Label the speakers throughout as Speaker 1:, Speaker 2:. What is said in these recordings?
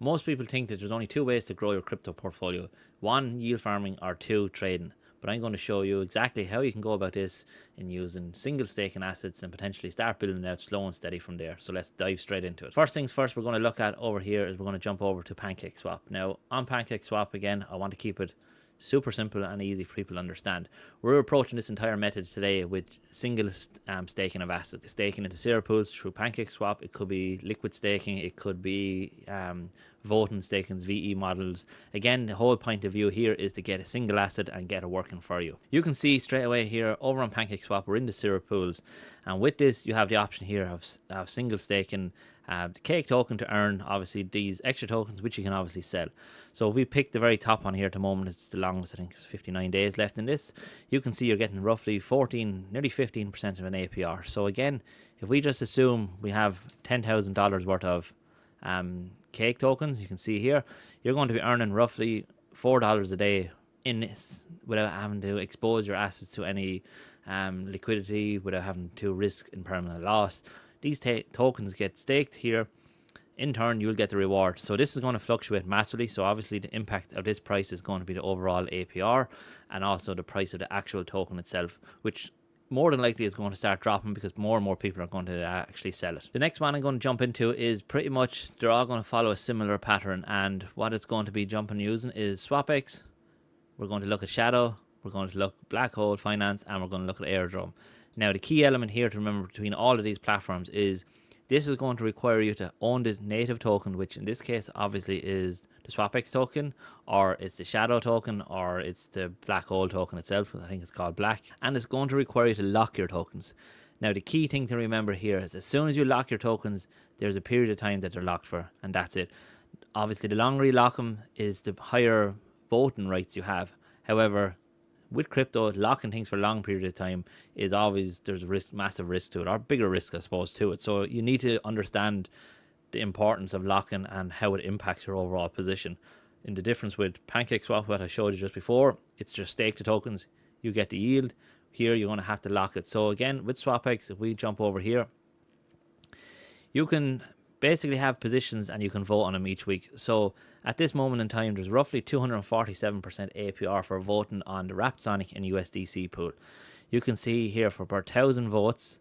Speaker 1: Most people think that there's only two ways to grow your crypto portfolio. One, yield farming, or two, trading. But I'm going to show you exactly how you can go about this in using single staking assets and potentially start building out slow and steady from there. So let's dive straight into it. First things first, we're going to look at over here is we're going to jump over to PancakeSwap. Now on PancakeSwap, again, I want to keep it super simple and easy for people to understand. We're approaching this entire method today with single staking of assets. Staking into zero pools through PancakeSwap. It could be liquid staking. It could be voting staking, VE models. Again, the whole point of view here is to get a single asset and get it working for you. You can see straight away here over on PancakeSwap, we're in the zero pools. And with this, you have the option here of single staking the cake token to earn obviously these extra tokens, which you can obviously sell. So if we pick the very top one here at the moment, it's the longest, I think it's 59 days left in this. You can see you're getting roughly 14, nearly 15% of an APR. So again, if we just assume we have $10,000 worth of cake tokens, you can see here, you're going to be earning roughly $4 a day in this without having to expose your assets to any liquidity, without having to risk impermanent loss. These tokens get staked here. In turn, you'll get the reward. So this is going to fluctuate massively. So obviously the impact of this price is going to be the overall APR and also the price of the actual token itself, which more than likely is going to start dropping because more and more people are going to actually sell it. The next one I'm going to jump into is pretty much, they're all going to follow a similar pattern, and what it's going to be jumping using is SwapX. We're going to look at Shadow, we're going to look Black Hole Finance, and we're going to look at Airdrome. Now the key element here to remember between all of these platforms is this is going to require you to own the native token, which in this case obviously is the SwapX token, or it's the Shadow token, or it's the Black Hole token itself. I think it's called Black. And it's going to require you to lock your tokens. Now the key thing to remember here is as soon as you lock your tokens, there's a period of time that they're locked for, and that's it. Obviously the longer you lock them is the higher voting rights you have. However, with crypto, locking things for a long period of time is always, there's risk, massive risk to it, or bigger risk I suppose to it. So you need to understand the importance of locking and how it impacts your overall position. In the difference with PancakeSwap, what I showed you just before, it's just stake the tokens, you get the yield. Here you're going to have to lock it. So again, with SwapX, if we jump over here, you can basically have positions and you can vote on them each week. So at this moment in time, there's roughly 247% APR for voting on the Wrapped Sonic and USDC pool. You can see here for per 1,000 votes,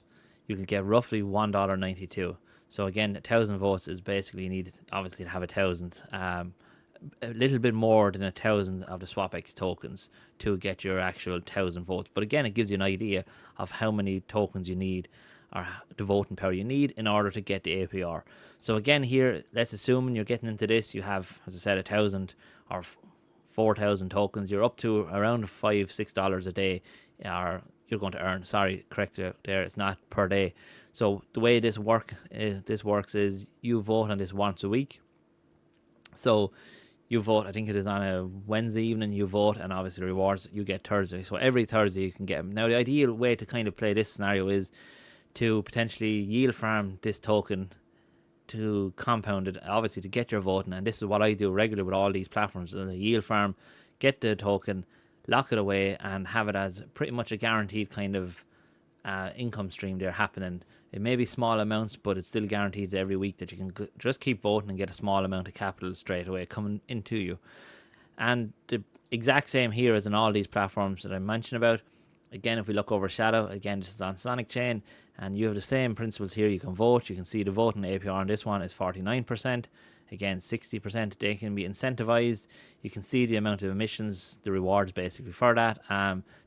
Speaker 1: you can get roughly $1.92. So again, 1,000 votes is basically, you need obviously to have 1,000, a little bit more than 1,000 of the SwapX tokens to get your actual 1,000 votes. But again, it gives you an idea of how many tokens you need, or the voting power you need in order to get the APR. So again here, let's assume you're getting into this, you have, as I said, 1,000 or 4,000 tokens, you're up to around $5-6 a day, or you're going to earn, sorry, correct there, it's not per day. So the way this works is you vote on this once a week. So you vote, I think it is on a Wednesday evening, you vote, and obviously the rewards you get Thursday. So every Thursday you can get them. Now the ideal way to kind of play this scenario is to potentially yield farm this token to compound it, obviously to get your voting. And this is what I do regularly with all these platforms. Yield farm, get the token, lock it away, and have it as pretty much a guaranteed kind of income stream there happening. It may be small amounts, but it's still guaranteed every week that you can just keep voting and get a small amount of capital straight away coming into you. And the exact same here as in all these platforms that I mentioned about. Again, if we look over Shadow, again, this is on Sonic Chain, and you have the same principles here. You can vote. You can see the voting APR on this one is 49%. Again, 60%. They can be incentivized. You can see the amount of emissions, the rewards basically for that.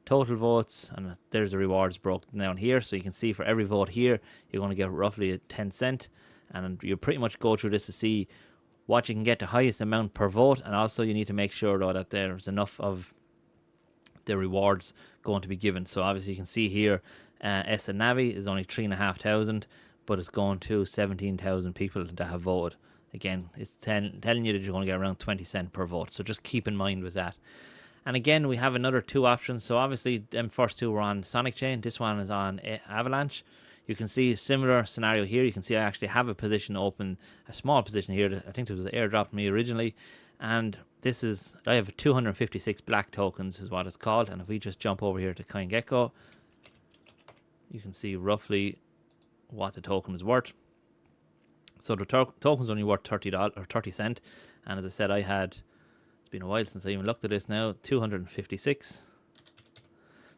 Speaker 1: Total votes, and there's the rewards broken down here. So you can see for every vote here, you're going to get roughly 10 cents. And you pretty much go through this to see what you can get the highest amount per vote. And also you need to make sure though that there's enough of the rewards going to be given. So obviously you can see here S and Navi is only 3,500, but it's going to 17,000 people that have voted. Again, it's telling you that you're going to get around 20 cents per vote, so just keep in mind with that. And again, we have another two options. So obviously them first two were on Sonic Chain, this one is on Avalanche. You can see a similar scenario here. You can see I actually have a position open, a small position here that I think it was airdropped me originally. And this is, I have 256 black tokens is what it's called. And if we just jump over here to CoinGecko, you can see roughly what the token is worth. So the token's only worth $30 or 30 cent, and as I said, it's been a while since I even looked at this now. 256.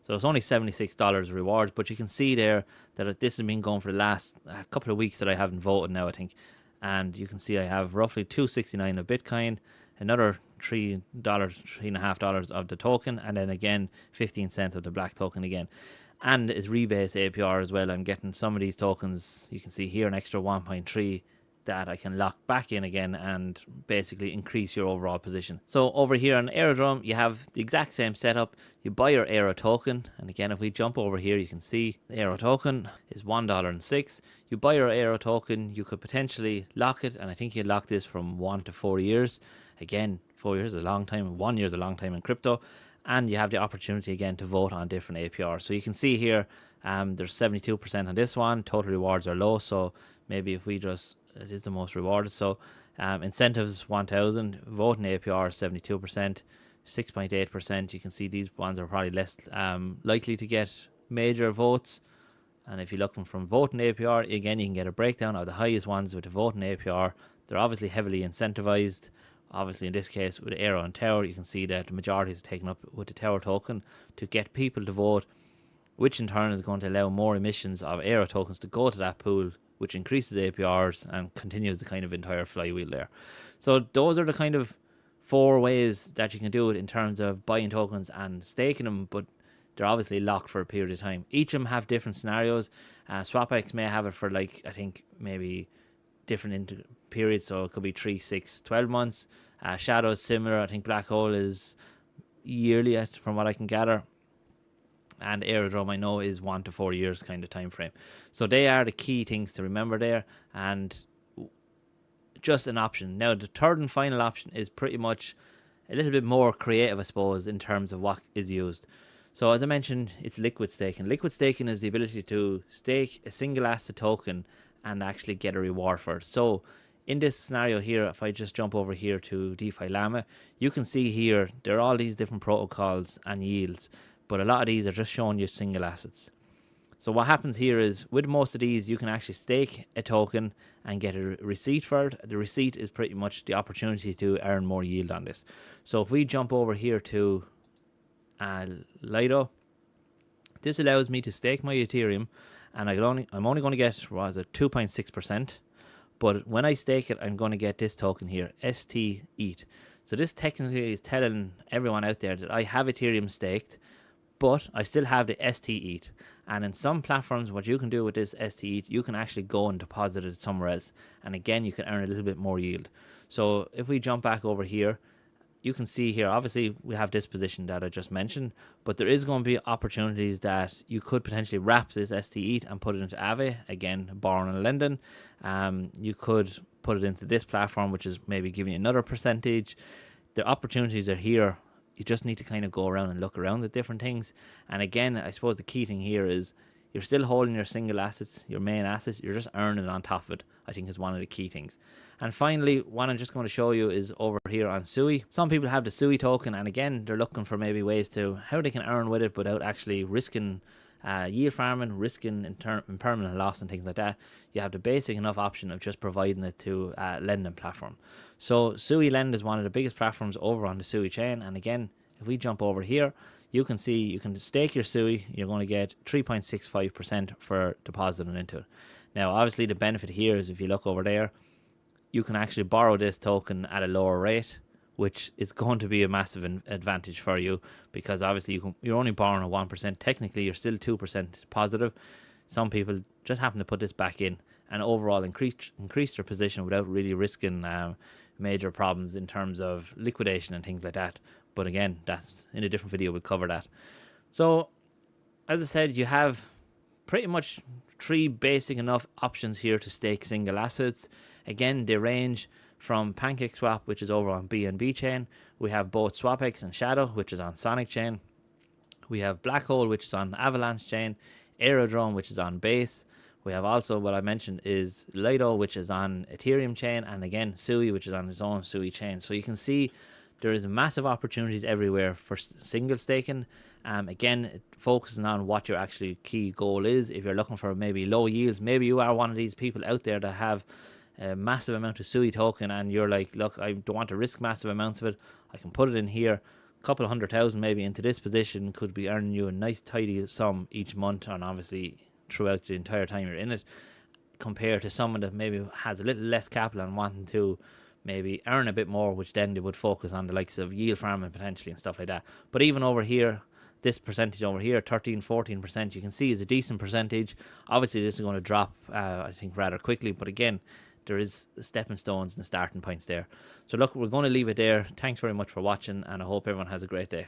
Speaker 1: So it's only $76 rewards, but you can see there that this has been going for the last couple of weeks that I haven't voted now, I think. And you can see I have roughly 269 of Bitcoin, another $3.5 of the token, and then again 15 cents of the black token again. And it's rebase APR as well. I'm getting some of these tokens, you can see here, an extra 1.3 that I can lock back in again and basically increase your overall position. So over here on Aerodrome, you have the exact same setup. You buy your Aero token, and again, if we jump over here, you can see the Aero token is $1.06. You buy your Aero token, you could potentially lock it, and I think you lock this from 1 to 4 years. Again, 4 years is a long time, 1 year is a long time in crypto, and you have the opportunity again to vote on different APRs. So you can see here, there's 72% on this one. Total rewards are low, so maybe if we just, it is the most rewarded. So incentives 1,000, voting APR 72%, 6.8%. You can see these ones are probably less likely to get major votes. And if you're looking from voting APR, again, you can get a breakdown of the highest ones with the voting APR. They're obviously heavily incentivized. Obviously, in this case, with Aero and Tower, you can see that the majority is taken up with the Tower token to get people to vote, which in turn is going to allow more emissions of Aero tokens to go to that pool, which increases APRs and continues the kind of entire flywheel there. So those are the kind of 4 ways that you can do it in terms of buying tokens and staking them, but they're obviously locked for a period of time. Each of them have different scenarios. SwapX may have it for, like, I think maybe different periods, so it could be 3, 6, 12 months. Shadow is similar. I think Black Hole is yearly, from what I can gather. And Aerodrome, I know, is 1 to 4 years kind of time frame. So they are the key things to remember there, and just an option. Now, the third and final option is pretty much a little bit more creative, I suppose, in terms of what is used. So as I mentioned, it's liquid staking. Liquid staking is the ability to stake a single asset token and actually get a reward for it. So in this scenario here, if I just jump over here to DeFi Llama, you can see here there are all these different protocols and yields, but a lot of these are just showing you single assets. So what happens here is, with most of these, you can actually stake a token and get a receipt for it. The receipt is pretty much the opportunity to earn more yield on this. So if we jump over here to Lido, this allows me to stake my Ethereum, and I'm only going to get 2.6%. But when I stake it, I'm going to get this token here, ST ETH. So this technically is telling everyone out there that I have Ethereum staked, but I still have the ST ETH. And in some platforms, what you can do with this ST ETH, you can actually go and deposit it somewhere else. And again, you can earn a little bit more yield. So if we jump back over here, you can see here, obviously we have this position that I just mentioned, but there is going to be opportunities that you could potentially wrap this ST ETH and put it into Aave, again, borrowing and lending. You could put it into this platform, which is maybe giving you another percentage. The opportunities are here. You just need to kind of go around and look around at different things. And again, I suppose the key thing here is you're still holding your single assets, your main assets, you're just earning on top of it, I think, is one of the key things. And finally, what I'm just going to show you is over here on Sui. Some people have the Sui token, and again, they're looking for maybe ways to how they can earn with it without actually risking yield farming, risking impermanent loss and things like that. You have the basic enough option of just providing it to a lending platform. So Sui Lend is one of the biggest platforms over on the Sui chain, and again, if we jump over here, you can see you can stake your Sui. You're going to get 3.65% for depositing into it. Now, obviously, the benefit here is if you look over there, you can actually borrow this token at a lower rate, which is going to be a massive advantage for you, because obviously you're only borrowing at 1%. Technically, you're still 2% positive. Some people just happen to put this back in and overall increase their position without really risking major problems in terms of liquidation and things like that. But again, that's in a different video, we'll cover that. So, as I said, you have pretty much 3 basic enough options here to stake single assets. Again, they range from PancakeSwap, which is over on BNB chain. We have both SwapX and Shadow, which is on Sonic chain. We have Black Hole, which is on Avalanche chain. Aerodrome, which is on Base. We have also, what I mentioned, is Lido, which is on Ethereum chain. And again, Sui, which is on its own Sui chain. So you can see there is massive opportunities everywhere for single staking. Again, focusing on what your actually key goal is. If you're looking for maybe low yields, maybe you are one of these people out there that have a massive amount of SUI token, and you're like, look, I don't want to risk massive amounts of it. I can put it in here, a couple of 100,000 maybe into this position could be earning you a nice tidy sum each month, and obviously throughout the entire time you're in it, compared to someone that maybe has a little less capital and wanting to maybe earn a bit more, which then they would focus on the likes of yield farming potentially and stuff like that. But even over here, this percentage over here, 13-14%, you can see is a decent percentage. Obviously this is going to drop, I think, rather quickly, but again, there is stepping stones and starting points there. So look, we're going to leave it there. Thanks very much for watching, and I hope everyone has a great day.